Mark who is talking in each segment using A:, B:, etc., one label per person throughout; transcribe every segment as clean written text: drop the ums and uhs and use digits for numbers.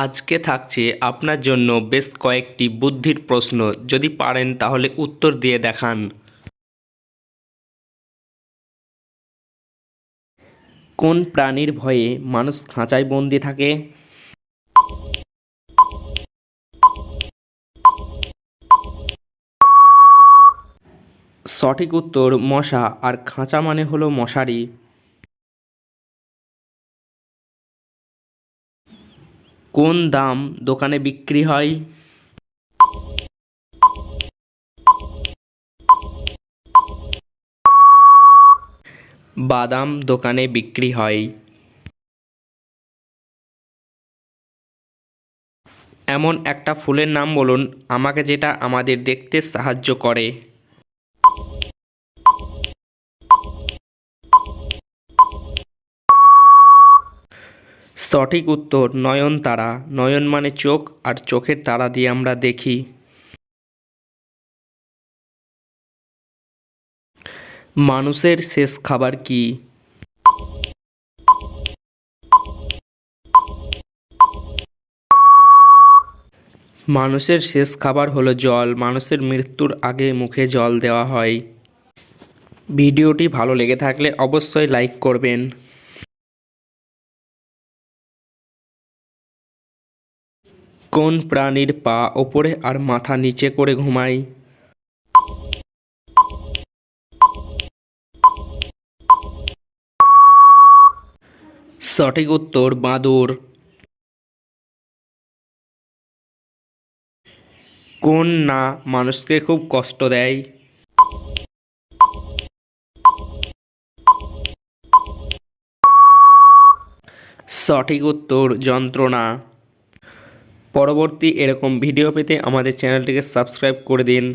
A: আজকে থাকছে আপনার জন্য বেশ কয়েকটি বুদ্ধির প্রশ্ন। যদি পারেন তাহলে উত্তর দিয়ে দেখান। কোন প্রাণীর ভয়ে মানুষ খাঁচায় বন্দি থাকে? সঠিক উত্তর মশা, আর খাঁচা মানে হলো মশারি। কোন দাম দোকানে বিক্রি হয়? বাদাম দোকানে বিক্রি হয়। এমন একটা ফুলের নাম বলুন আমাকে যেটা আমাদের দেখতে সাহায্য করে। সঠিক উত্তর নয়নতারা। নয়ন মানে চোখ, আর চোখের তারা দিয়ে আমরা দেখি। মানুষের শেষ খাবার কি? মানুষের শেষ খাবার হলো জল। মানুষের মৃত্যুর আগে মুখে জল দেওয়া হয়। ভিডিওটি ভালো লেগে থাকলে অবশ্যই লাইক করবেন। কোন প্রাণীর পা ওপরে আর মাথা নিচে করে ঘুমায়? সঠিক উত্তর বাদুড়। কোন না মানুষকে খুব কষ্ট দেয়? সঠিক উত্তর যন্ত্রণা। পরবর্তী এরকম ভিডিও পেতে আমাদের চ্যানেলটিকে সাবস্ক্রাইব করে দিন।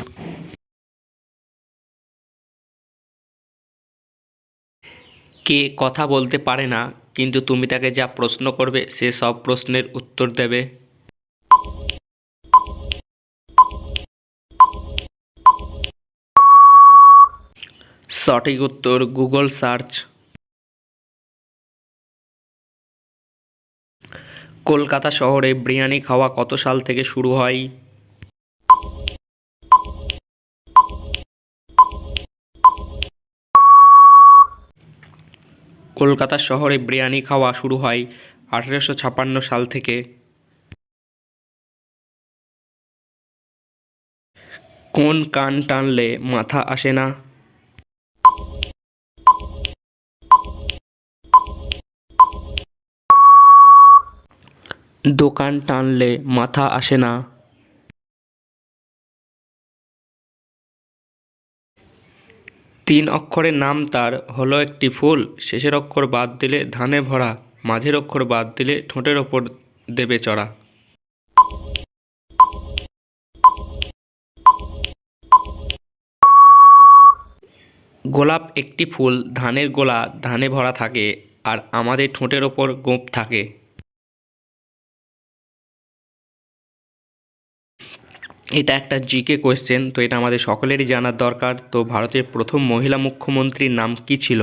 A: কে কথা বলতে পারে না কিন্তু তুমি তাকে যা প্রশ্ন করবে সে সব প্রশ্নের উত্তর দেবে? সঠিক উত্তর গুগল সার্চ। কলকাতা শহরে বিরিয়ানি খাওয়া কত সাল থেকে শুরু হয়? কলকাতা শহরে বিরিয়ানি খাওয়া শুরু হয় 1856 সাল থেকে। কোন কান টানলে মাথা আসে না? দোকান টানলে মাথা আসে না। তিন অক্ষরের নাম তার, হলো একটি ফুল, শেষের অক্ষর বাদ দিলে ধানে ভরা, মাঝের অক্ষর বাদ দিলে ঠোঁটের ওপর দেবে চড়া। গোলাপ একটি ফুল, ধানের গোলা ধানে ভরা থাকে, আর আমাদের ঠোঁটের ওপর গোঁফ থাকে। এটা একটা জিকে কোয়েশ্চেন, তো এটা আমাদের সকলেরই জানার দরকার। তো ভারতের প্রথম মহিলা মুখ্যমন্ত্রীর নাম কি ছিল?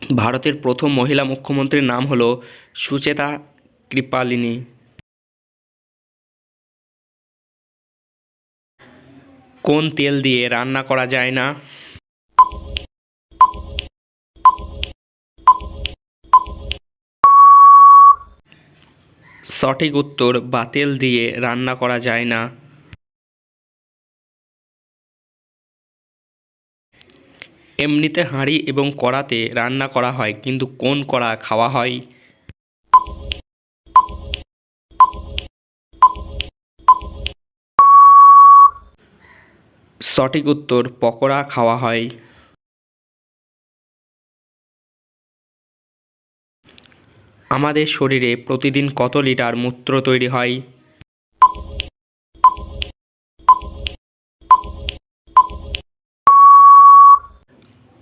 A: ভারতের প্রথম মহিলা মুখ্যমন্ত্রীর নাম হলো সুচেতা কৃপালিনী। কোন তেল দিয়ে রান্না করা যায় না? সঠিক উত্তর বাতেল দিয়ে রান্না করা যায় না। এমনিতে হাঁড়ি এবং কড়াতে রান্না করা হয়, কিন্তু কোন কড়া খাওয়া হয়? সঠিক উত্তর পকোড়া খাওয়া হয়। আমাদের শরীরে প্রতিদিন কত লিটার মূত্র তৈরি হয়?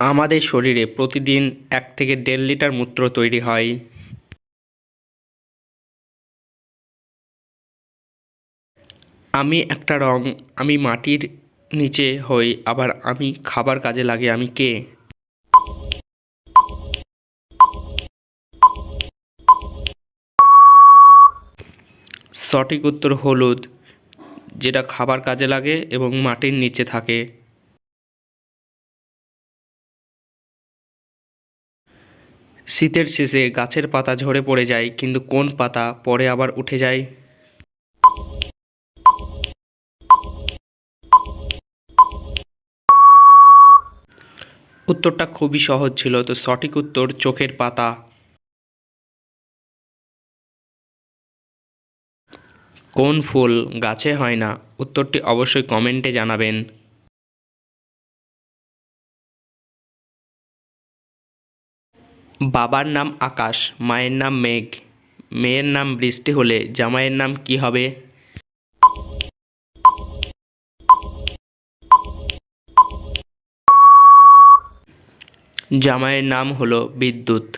A: আমাদের শরীরে প্রতিদিন 1 থেকে 1.5 লিটার মূত্র তৈরি হয়। আমি একটা রং, আমি মাটির নিচে হই, আবার আমি খাবার কাজে লাগে, আমি কে? সঠিক উত্তর হলুদ, যেটা খাবার কাজে লাগে এবং মাটির নিচে থাকে। শীতের শেষে গাছের পাতা ঝরে পড়ে যায়, কিন্তু কোন পাতা পরে আবার উঠে যায়? উত্তরটা খুবই সহজ ছিল, তো সঠিক উত্তর চোখের পাতা। কোন ফুল গাছে হয় না? উত্তরটি অবশ্যই কমেন্টে জানাবেন। বাবার নাম আকাশ, মায়ের নাম মেঘ, মেয়ের নাম বৃষ্টি হলে জামাইয়ের নাম কি হবে? জামাইয়ের নাম হলো বিদ্যুৎ।